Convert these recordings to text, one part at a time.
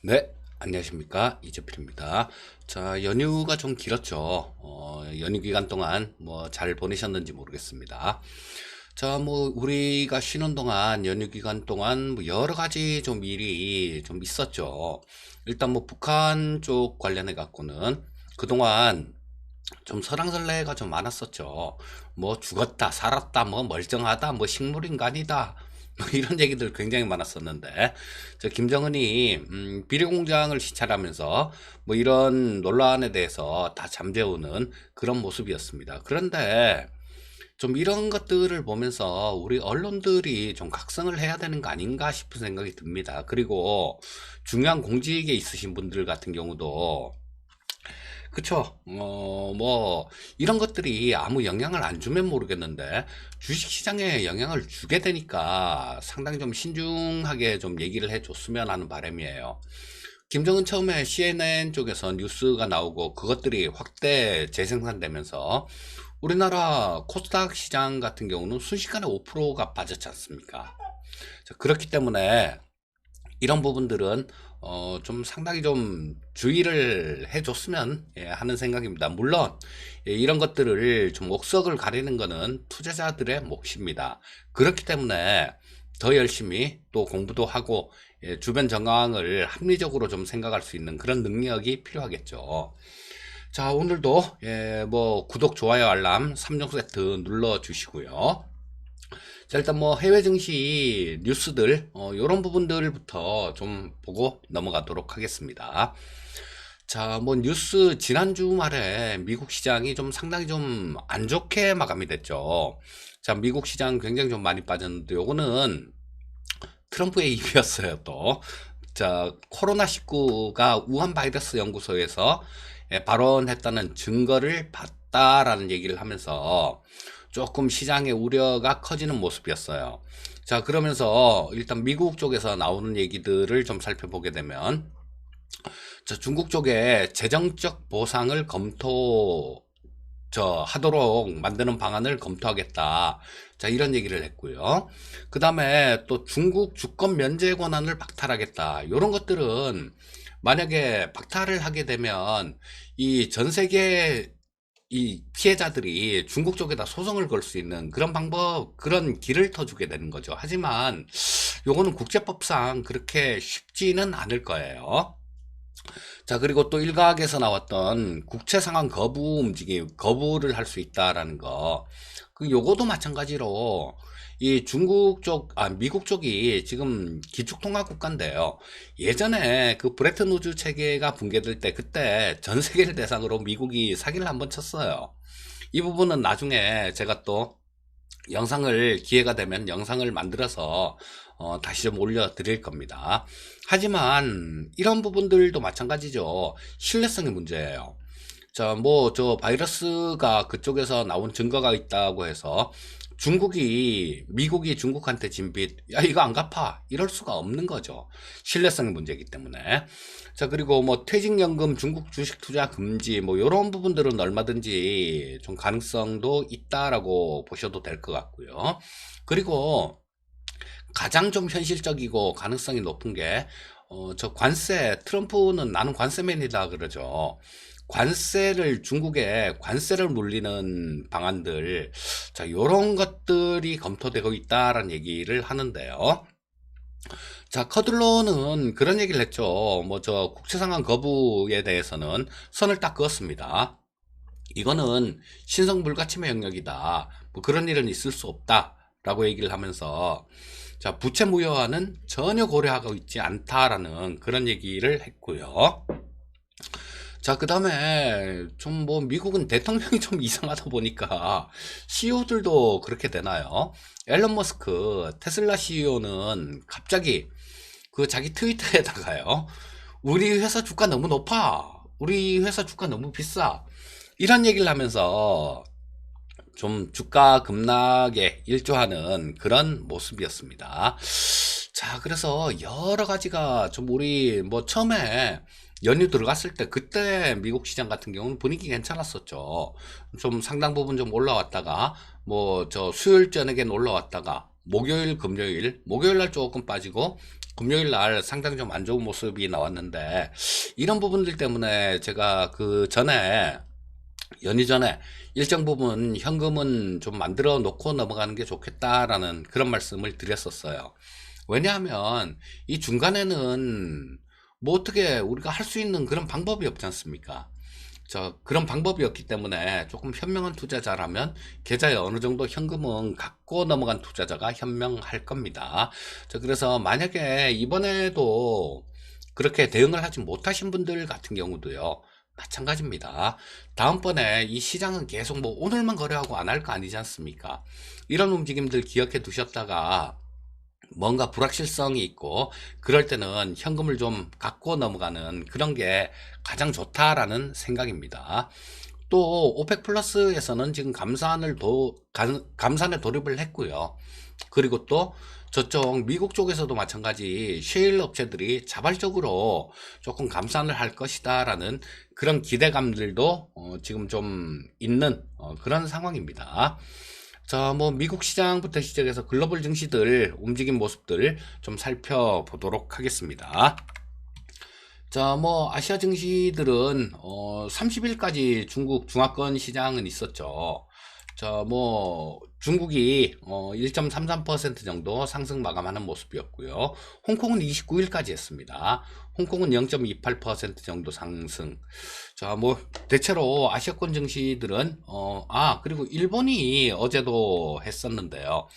네, 안녕하십니까. 이재필입니다. 자, 연휴가 좀 길었죠. 연휴 기간 동안 뭐 잘 보내셨는지 모르겠습니다. 자, 뭐 우리가 쉬는 동안 연휴 기간 동안 뭐 여러 가지 좀 일이 좀 있었죠. 일단 뭐 북한 쪽 관련해 갖고는 그동안 좀 설랑설레가 좀 많았었죠. 뭐 죽었다, 살았다, 뭐 멀쩡하다, 뭐 식물인간이다. 뭐 이런 얘기들 굉장히 많았었는데, 저 김정은이 비료공장을 시찰하면서 뭐 이런 논란에 대해서 다 잠재우는 그런 모습이었습니다. 그런데 좀 이런 것들을 보면서 우리 언론들이 좀 각성을 해야 되는 거 아닌가 싶은 생각이 듭니다. 그리고 중요한 공직에 있으신 분들 같은 경우도 그쵸. 뭐, 이런 것들이 아무 영향을 안 주면 모르겠는데, 주식시장에 영향을 주게 되니까 상당히 좀 신중하게 좀 얘기를 해줬으면 하는 바람이에요. 김정은 처음에 CNN 쪽에서 뉴스가 나오고 그것들이 확대 재생산되면서 우리나라 코스닥 시장 같은 경우는 순식간에 5%가 빠졌지 않습니까? 자, 그렇기 때문에 이런 부분들은 좀 상당히 좀 주의를 해줬으면 하는 생각입니다. 물론 이런 것들을 좀 옥석을 가리는 거는 투자자들의 몫입니다. 그렇기 때문에 더 열심히 또 공부도 하고 주변 정황을 합리적으로 좀 생각할 수 있는 그런 능력이 필요하겠죠. 자, 오늘도 뭐 구독, 좋아요, 알람 3종 세트 눌러 주시고요. 자, 일단 뭐 해외 증시 뉴스들 이런 부분들부터 좀 보고 넘어가도록 하겠습니다. 자, 뭐 뉴스 지난 주말에 미국 시장이 좀 상당히 좀 안 좋게 마감이 됐죠. 자, 미국 시장 굉장히 좀 많이 빠졌는데 요거는 트럼프의 입이었어요, 또. 자, 코로나19가 우한 바이러스 연구소에서 발언했다는 증거를 봤다라는 얘기를 하면서 조금 시장의 우려가 커지는 모습이었어요. 자, 그러면서 일단 미국 쪽에서 나오는 얘기들을 좀 살펴보게 되면, 자, 중국 쪽에 재정적 보상을 하도록 만드는 방안을 검토하겠다. 자, 이런 얘기를 했고요. 그 다음에 또 중국 주권 면제 권한을 박탈하겠다. 이런 것들은 만약에 박탈을 하게 되면 이 전 세계 이 피해자들이 중국 쪽에다 소송을 걸 수 있는 그런 방법, 그런 길을 터주게 되는 거죠. 하지만 요거는 국제법상 그렇게 쉽지는 않을 거예요. 자, 그리고 또 일각에서 나왔던 국채 상환 거부 움직임, 거부를 할 수 있다라는 거. 요거도 마찬가지로 이 미국 쪽이 지금 기축통화 국가인데요. 예전에 그 브레튼 우즈 체계가 붕괴될 때 그때 전 세계를 대상으로 미국이 사기를 한번 쳤어요. 이 부분은 나중에 제가 또 기회가 되면 영상을 만들어서 다시 좀 올려드릴 겁니다. 하지만 이런 부분들도 마찬가지죠. 신뢰성의 문제예요. 자, 뭐, 바이러스가 그쪽에서 나온 증거가 있다고 해서 미국이 중국한테 진 빚, 야, 이거 안 갚아. 이럴 수가 없는 거죠. 신뢰성의 문제이기 때문에. 자, 그리고 뭐, 퇴직연금 중국 주식 투자 금지, 뭐, 요런 부분들은 얼마든지 좀 가능성도 있다라고 보셔도 될 것 같고요. 그리고 가장 좀 현실적이고 가능성이 높은 게, 관세, 트럼프는 나는 관세맨이다 그러죠. 중국에 관세를 물리는 방안들, 자, 요런 것들이 검토되고 있다라는 얘기를 하는데요. 자, 커들로는 그런 얘기를 했죠. 뭐, 국채상환 거부에 대해서는 선을 딱 그었습니다. 이거는 신성 불가침의 영역이다. 뭐 그런 일은 있을 수 없다. 라고 얘기를 하면서, 자, 부채 무효화는 전혀 고려하고 있지 않다라는 그런 얘기를 했고요. 자, 그 다음에 좀 뭐 미국은 대통령이 좀 이상하다 보니까 CEO들도 그렇게 되나요? 앨런 머스크 테슬라 CEO는 갑자기 그 자기 트위터에다가요. 우리 회사 주가 너무 높아. 우리 회사 주가 너무 비싸. 이런 얘기를 하면서 좀 주가 급락에 일조하는 그런 모습이었습니다. 자, 그래서 여러 가지가 좀 우리 뭐 처음에 연휴 들어갔을 때 그때 미국 시장 같은 경우는 분위기 괜찮았었죠. 좀 상당 부분 좀 올라왔다가 뭐 수요일 저녁엔 올라왔다가 목요일 날 조금 빠지고 금요일 날 상당히 좀 안 좋은 모습이 나왔는데, 이런 부분들 때문에 제가 그 전에, 연휴 전에 일정 부분 현금은 좀 만들어 놓고 넘어가는 게 좋겠다라는 그런 말씀을 드렸었어요. 왜냐하면 이 중간에는 뭐 어떻게 우리가 할 수 있는 그런 방법이 없지 않습니까? 그런 방법이 없기 때문에 조금 현명한 투자자라면 계좌에 어느 정도 현금은 갖고 넘어간 투자자가 현명할 겁니다. 그래서 만약에 이번에도 그렇게 대응을 하지 못하신 분들 같은 경우도요, 마찬가지입니다. 다음번에 이 시장은 계속 뭐 오늘만 거래하고 안 할 거 아니지 않습니까? 이런 움직임들 기억해 두셨다가 뭔가 불확실성이 있고 그럴 때는 현금을 좀 갖고 넘어가는 그런 게 가장 좋다라는 생각입니다. 또 오펙 플러스에서는 지금 감산에 돌입을 했고요. 그리고 또 저쪽 미국 쪽에서도 마찬가지 셰일 업체들이 자발적으로 조금 감산을 할 것이다라는 그런 기대감들도 지금 좀 있는 그런 상황입니다. 뭐 미국 시장부터 시작해서 글로벌 증시들 움직임 모습들 좀 살펴보도록 하겠습니다. 뭐 아시아 증시들은 30일까지 중국 중화권 시장은 있었죠. 뭐 중국이 1.33% 정도 상승 마감하는 모습이었고요. 홍콩은 29일까지 했습니다. 홍콩은 0.28% 정도 상승. 뭐 대체로 아시아권 증시들은 그리고 일본이 어제도 했었는데요.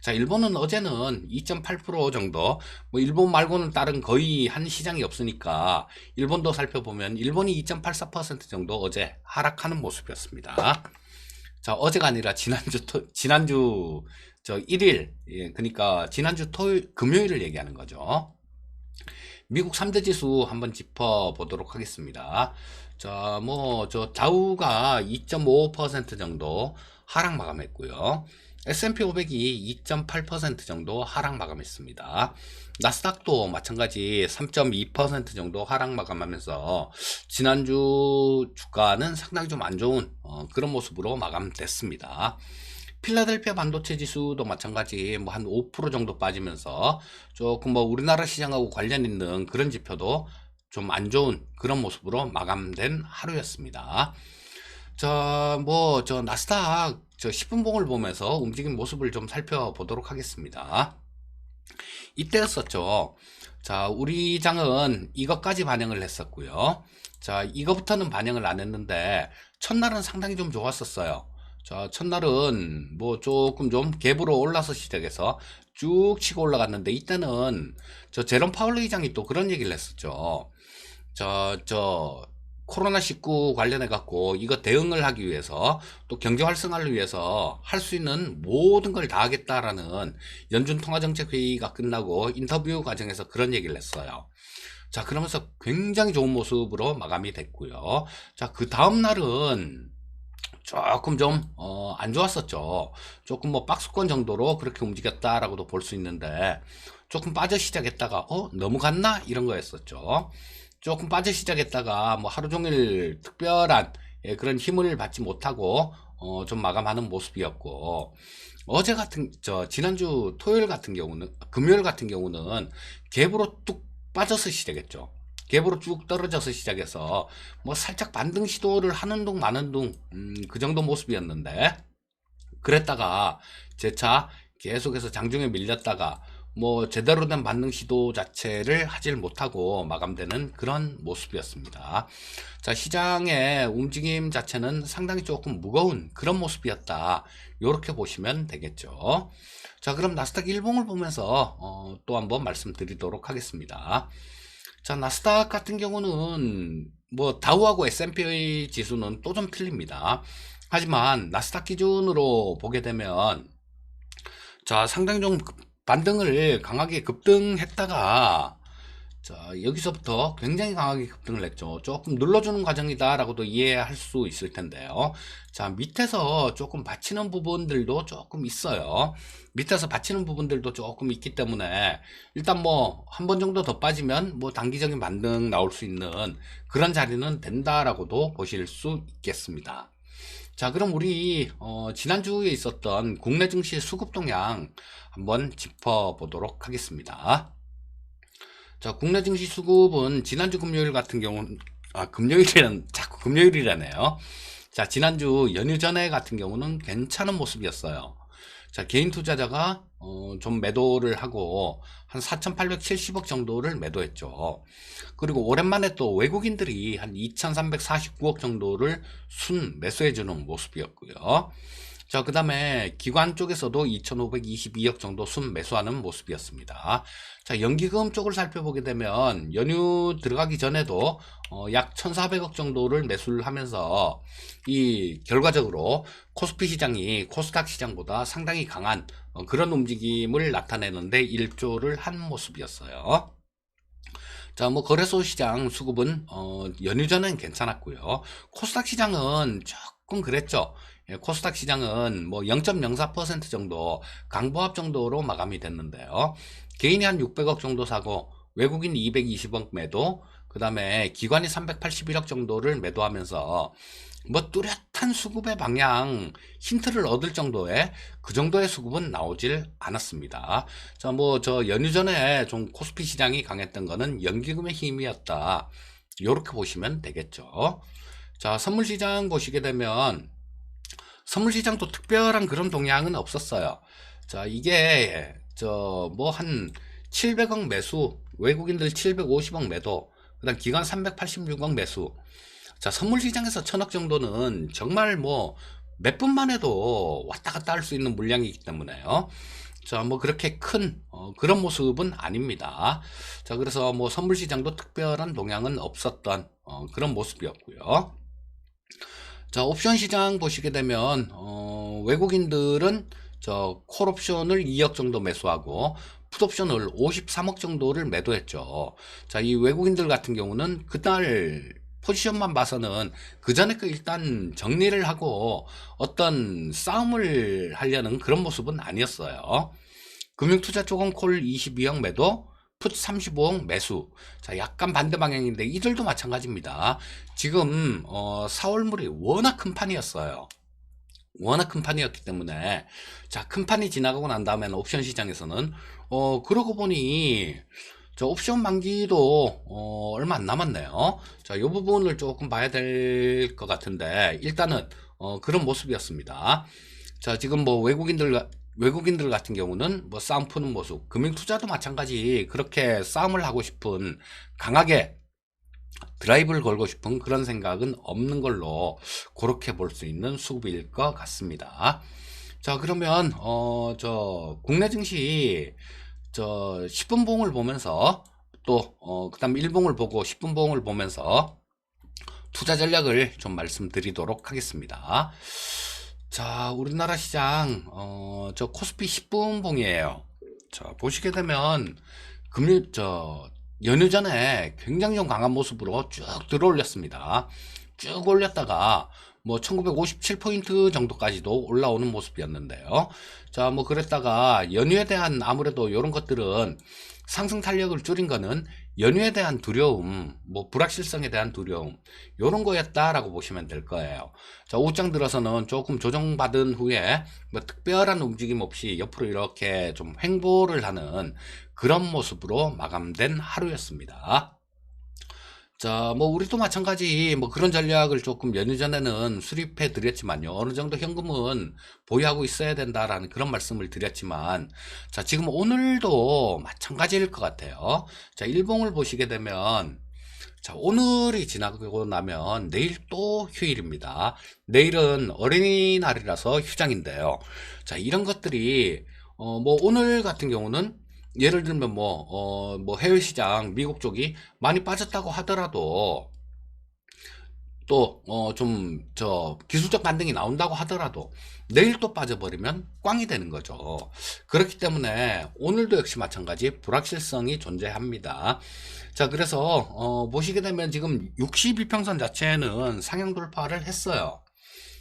일본은 어제는 2.8% 정도, 뭐 일본 말고는 다른 거의 한 시장이 없으니까 일본도 살펴보면 일본이 2.84% 정도 어제 하락하는 모습이었습니다. 어제가 아니라 지난주 1일, 예, 그러니까 지난주 금요일을 얘기하는 거죠. 미국 3대 지수 한번 짚어보도록 하겠습니다. 다우가 2.55% 정도 하락 마감했고요. S&P 500이 2.8% 정도 하락 마감했습니다. 나스닥도 마찬가지 3.2% 정도 하락 마감하면서 지난주 주가는 상당히 좀 안 좋은 그런 모습으로 마감됐습니다. 필라델피아 반도체 지수도 마찬가지 뭐 한 5% 정도 빠지면서 조금 뭐 우리나라 시장하고 관련 있는 그런 지표도 좀 안 좋은 그런 모습으로 마감된 하루였습니다. 나스닥 10분봉을 보면서 움직임 모습을 좀 살펴보도록 하겠습니다. 이때였었죠. 우리 장은 이것까지 반영을 했었고요. 이거부터는 반영을 안 했는데 첫날은 상당히 좀 좋았었어요. 첫날은 뭐 조금 좀 갭으로 올라서 시작해서 쭉 치고 올라갔는데 이때는 제롬 파월 의장이 또 그런 얘기를 했었죠. 코로나19 관련해 갖고 이거 대응을 하기 위해서 또 경제 활성화를 위해서 할 수 있는 모든 걸 다 하겠다라는 연준 통화정책회의가 끝나고 인터뷰 과정에서 그런 얘기를 했어요. 그러면서 굉장히 좋은 모습으로 마감이 됐고요. 그 다음 날은 조금 좀 안 좋았었죠. 조금 뭐 박스권 정도로 그렇게 움직였다라고도 볼 수 있는데 조금 빠져 시작했다가 넘어갔나 이런 거였었죠. 조금 빠져 시작했다가 뭐 하루 종일 특별한 그런 힘을 받지 못하고 좀 마감하는 모습이었고, 지난주 토요일 같은 경우는, 금요일 같은 경우는 갭으로 뚝 빠져서 시작했죠. 갭으로 쭉 떨어져서 시작해서 뭐 살짝 반등 시도를 하는 둥 마는 둥 그 정도 모습이었는데, 그랬다가 재차 계속해서 장중에 밀렸다가 뭐 제대로 된 반등 시도 자체를 하질 못하고 마감되는 그런 모습이었습니다. 시장의 움직임 자체는 상당히 조금 무거운 그런 모습이었다, 이렇게 보시면 되겠죠. 그럼 나스닥 일봉을 보면서 또 한번 말씀드리도록 하겠습니다. 나스닥 같은 경우는 뭐 다우하고 S&P 지수는 또 좀 틀립니다. 하지만 나스닥 기준으로 보게 되면 상당히 좀 반등을 강하게 급등했다가 여기서부터 굉장히 강하게 급등을 했죠. 조금 눌러주는 과정이다라고도 이해할 수 있을 텐데요. 밑에서 조금 받치는 부분들도 조금 있어요. 밑에서 받치는 부분들도 조금 있기 때문에 일단 뭐 한 번 정도 더 빠지면 뭐 단기적인 반등 나올 수 있는 그런 자리는 된다라고도 보실 수 있겠습니다. 그럼 우리 지난주에 있었던 국내 증시 수급 동향 한번 짚어보도록 하겠습니다. 자, 국내 증시 수급은 지난주 금요일 같은 경우는, 자꾸 금요일이라네요. 자, 지난주 연휴 전에 같은 경우는 괜찮은 모습이었어요. 자, 개인 투자자가 좀 매도를 하고 한 4,870억 정도를 매도했죠. 그리고 오랜만에 또 외국인들이 한 2,349억 정도를 순 매수해주는 모습이었고요. 자, 그 다음에 기관 쪽에서도 2,522억 정도 순 매수하는 모습이었습니다. 자, 연기금 쪽을 살펴보게 되면 연휴 들어가기 전에도 약 1,400억 정도를 매수를 하면서 이 결과적으로 코스피 시장이 코스닥 시장보다 상당히 강한 그런 움직임을 나타내는데 일조를 한 모습이었어요. 자, 뭐 거래소 시장 수급은 연휴 전엔 괜찮았고요. 코스닥 시장은 조금 그랬죠. 예, 코스닥 시장은 뭐 0.04% 정도 강보합 정도로 마감이 됐는데요. 개인이 한 600억 정도 사고 외국인 220억 매도, 그 다음에 기관이 381억 정도를 매도하면서 뭐 뚜렷한 수급의 방향 힌트를 얻을 정도의 그 정도의 수급은 나오질 않았습니다. 자, 뭐 저 연휴 전에 좀 코스피 시장이 강했던 거는 연기금의 힘이었다. 이렇게 보시면 되겠죠. 자, 선물 시장 보시게 되면 선물 시장도 특별한 그런 동향은 없었어요. 자, 이게 저 뭐 한 700억 매수, 외국인들 750억 매도, 그다음 기관 386억 매수. 자, 선물 시장에서 1,000억 정도는 정말 뭐 몇 분만 해도 왔다 갔다 할 수 있는 물량이기 때문에요. 자, 뭐 그렇게 큰 그런 모습은 아닙니다. 자, 그래서 뭐 선물 시장도 특별한 동향은 없었던 그런 모습이었고요. 자, 옵션 시장 보시게 되면 외국인들은 저 콜옵션을 2억 정도 매수하고 풋옵션을 53억 정도를 매도했죠. 자, 이 외국인들 같은 경우는 그날 포지션만 봐서는 그 전에 그 일단 정리를 하고 어떤 싸움을 하려는 그런 모습은 아니었어요. 금융투자 쪽은 콜 22억 매도, 풋 35억 매수. 자, 약간 반대 방향인데 이들도 마찬가지입니다. 지금 4월물이 워낙 큰 판이었어요. 워낙 큰 판이었기 때문에 자, 큰 판이 지나가고 난 다음에는 옵션 시장에서는 그러고 보니 저 옵션 만기도 얼마 안 남았네요. 자, 이 부분을 조금 봐야 될 것 같은데 일단은 그런 모습이었습니다. 자, 지금 뭐 외국인들 같은 경우는 뭐 싸움 푸는 모습, 금융투자도 마찬가지 그렇게 싸움을 하고 싶은 강하게 드라이브를 걸고 싶은 그런 생각은 없는 걸로 그렇게 볼 수 있는 수급일 것 같습니다. 자, 그러면 저 국내 증시 저 10분 봉을 보면서 또 그다음 1봉을 보고 10분 봉을 보면서 투자 전략을 좀 말씀드리도록 하겠습니다. 자, 우리나라 시장 저 코스피 10분 봉이에요. 자, 보시게 되면 연휴 전에 굉장히 좀 강한 모습으로 쭉 들어올렸습니다. 쭉 올렸다가 뭐 1957포인트 정도까지도 올라오는 모습이었는데요. 자, 뭐 그랬다가 연휴에 대한 아무래도 이런 것들은 상승 탄력을 줄인 거는 연휴에 대한 두려움, 뭐 불확실성에 대한 두려움, 이런 거였다라고 보시면 될 거예요. 자, 옷장 들어서는 조금 조정받은 후에 뭐 특별한 움직임 없이 옆으로 이렇게 좀 횡보를 하는 그런 모습으로 마감된 하루였습니다. 자, 뭐 우리도 마찬가지 뭐 그런 전략을 조금 연휴 전에는 수립해 드렸지만요. 어느 정도 현금은 보유하고 있어야 된다라는 그런 말씀을 드렸지만 자, 지금 오늘도 마찬가지일 것 같아요. 자, 일봉을 보시게 되면 자, 오늘이 지나고 나면 내일 또 휴일입니다. 내일은 어린이날이라서 휴장인데요. 자, 이런 것들이 뭐 오늘 같은 경우는 예를 들면 뭐 해외 시장 미국 쪽이 많이 빠졌다고 하더라도 또 좀 저 기술적 반등이 나온다고 하더라도 내일 또 빠져버리면 꽝이 되는 거죠. 그렇기 때문에 오늘도 역시 마찬가지 불확실성이 존재합니다. 자, 그래서 보시게 되면 지금 61평선 자체는 상향 돌파를 했어요.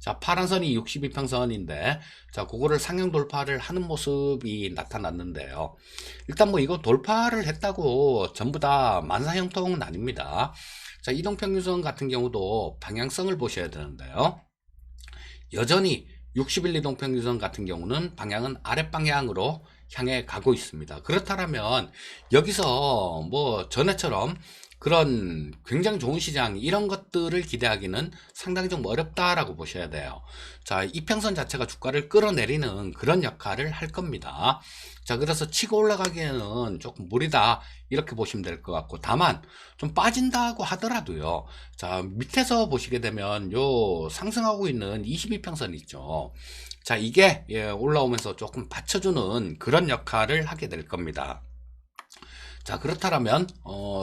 자, 파란 선이 62평선인데 자, 그거를 상향 돌파를 하는 모습이 나타났는데요. 일단 뭐 이거 돌파를 했다고 전부 다 만사형통은 아닙니다. 자, 이동평균선 같은 경우도 방향성을 보셔야 되는데요. 여전히 60일 이동평균선 같은 경우는 방향은 아랫방향으로 향해 가고 있습니다. 그렇다면 여기서 뭐 전에처럼 그런 굉장히 좋은 시장 이런 것들을 기대하기는 상당히 좀 어렵다라고 보셔야 돼요. 자, 이평선 자체가 주가를 끌어내리는 그런 역할을 할 겁니다. 자, 그래서 치고 올라가기에는 조금 무리다 이렇게 보시면 될 것 같고, 다만 좀 빠진다고 하더라도요. 자, 밑에서 보시게 되면 요 상승하고 있는 22평선 있죠. 자, 이게 올라오면서 조금 받쳐주는 그런 역할을 하게 될 겁니다. 자, 그렇다면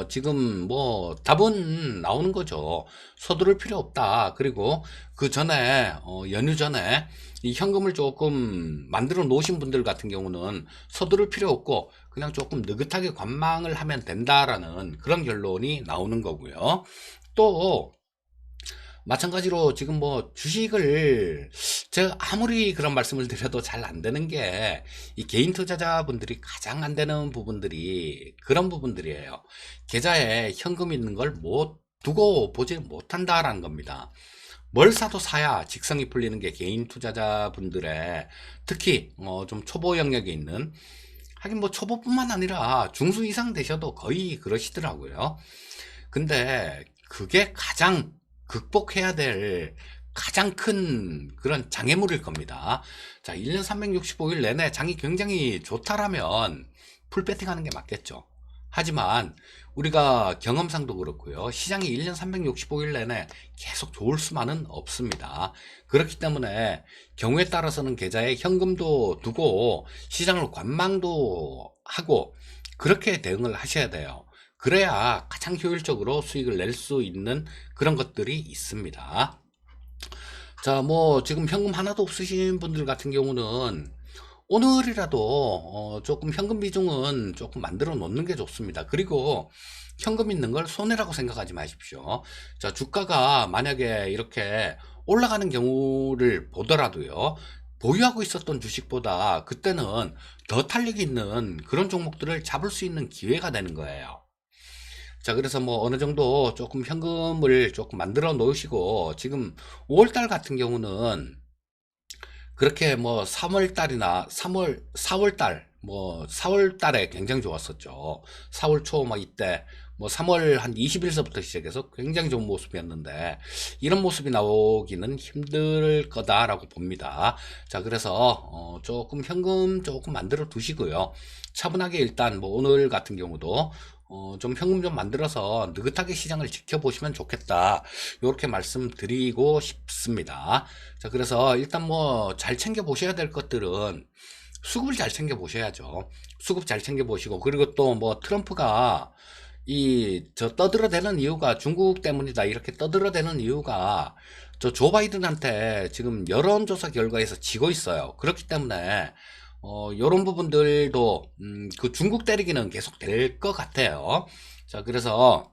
지금 뭐 답은 나오는 거죠. 서두를 필요 없다. 그리고 그 전에 연휴 전에 이 현금을 조금 만들어 놓으신 분들 같은 경우는 서두를 필요 없고 그냥 조금 느긋하게 관망을 하면 된다라는 그런 결론이 나오는 거고요. 또 마찬가지로 지금 뭐 주식을 제가 아무리 그런 말씀을 드려도 잘 안 되는 게 이 개인 투자자분들이 가장 안 되는 부분들이 그런 부분들이에요. 계좌에 현금 있는 걸 못 두고 보지 못한다라는 겁니다. 뭘 사도 사야 직성이 풀리는 게 개인 투자자분들의 특히 좀 초보 영역에 있는, 하긴 뭐 초보뿐만 아니라 중수 이상 되셔도 거의 그러시더라고요. 근데 그게 가장 극복해야 될 가장 큰 그런 장애물일 겁니다. 자, 1년 365일 내내 장이 굉장히 좋다라면 풀배팅 하는 게 맞겠죠. 하지만 우리가 경험상도 그렇고요. 시장이 1년 365일 내내 계속 좋을 수만은 없습니다. 그렇기 때문에 경우에 따라서는 계좌에 현금도 두고 시장을 관망도 하고 그렇게 대응을 하셔야 돼요. 그래야 가장 효율적으로 수익을 낼 수 있는 그런 것들이 있습니다. 자, 뭐 지금 현금 하나도 없으신 분들 같은 경우는 오늘이라도 조금 현금 비중은 조금 만들어 놓는 게 좋습니다. 그리고 현금 있는 걸 손해라고 생각하지 마십시오. 자, 주가가 만약에 이렇게 올라가는 경우를 보더라도요, 보유하고 있었던 주식보다 그때는 더 탄력이 있는 그런 종목들을 잡을 수 있는 기회가 되는 거예요. 자, 그래서 뭐 어느 정도 조금 현금을 조금 만들어 놓으시고, 지금 5월달 같은 경우는 그렇게 뭐 3월 달이나 4월 달, 뭐 4월 달에 굉장히 좋았었죠. 4월 초 막 이때 뭐 3월 한 20일서부터 시작해서 굉장히 좋은 모습이었는데 이런 모습이 나오기는 힘들 거다라고 봅니다. 자, 그래서 조금 현금 조금 만들어 두시고요. 차분하게 일단 뭐 오늘 같은 경우도 좀 현금 좀 만들어서 느긋하게 시장을 지켜보시면 좋겠다. 이렇게 말씀드리고 싶습니다. 자, 그래서 일단 뭐 잘 챙겨 보셔야 될 것들은 수급을 잘 챙겨 보셔야죠. 수급 잘 챙겨 보시고, 그리고 또 뭐 트럼프가 저 떠들어대는 이유가 중국 때문이다 이렇게 떠들어대는 이유가 저 조 바이든한테 지금 여론조사 결과에서 지고 있어요. 그렇기 때문에 요런 부분들도 그 중국 때리기는 계속 될 것 같아요. 자, 그래서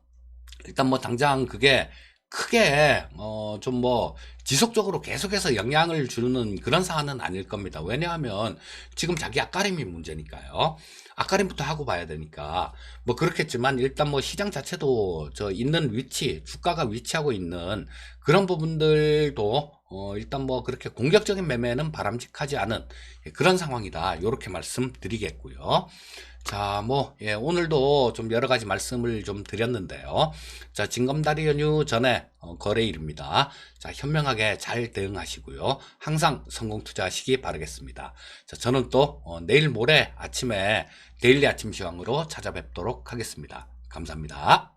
일단 뭐 당장 그게 크게 좀 뭐 지속적으로 계속해서 영향을 주는 그런 사안은 아닐 겁니다. 왜냐하면 지금 자기 앞가림이 문제니까요. 앞가림부터 하고 봐야 되니까 뭐 그렇겠지만, 일단 뭐 시장 자체도 저 있는 위치, 주가가 위치하고 있는 그런 부분들도 일단 뭐 그렇게 공격적인 매매는 바람직하지 않은 그런 상황이다. 이렇게 말씀드리겠고요. 자, 뭐, 예, 오늘도 좀 여러 가지 말씀을 좀 드렸는데요. 자, 징검다리 연휴 전에 거래일입니다. 자, 현명하게 잘 대응하시고요. 항상 성공 투자하시기 바라겠습니다. 자, 저는 또 내일 모레 아침에 데일리 아침 시황으로 찾아뵙도록 하겠습니다. 감사합니다.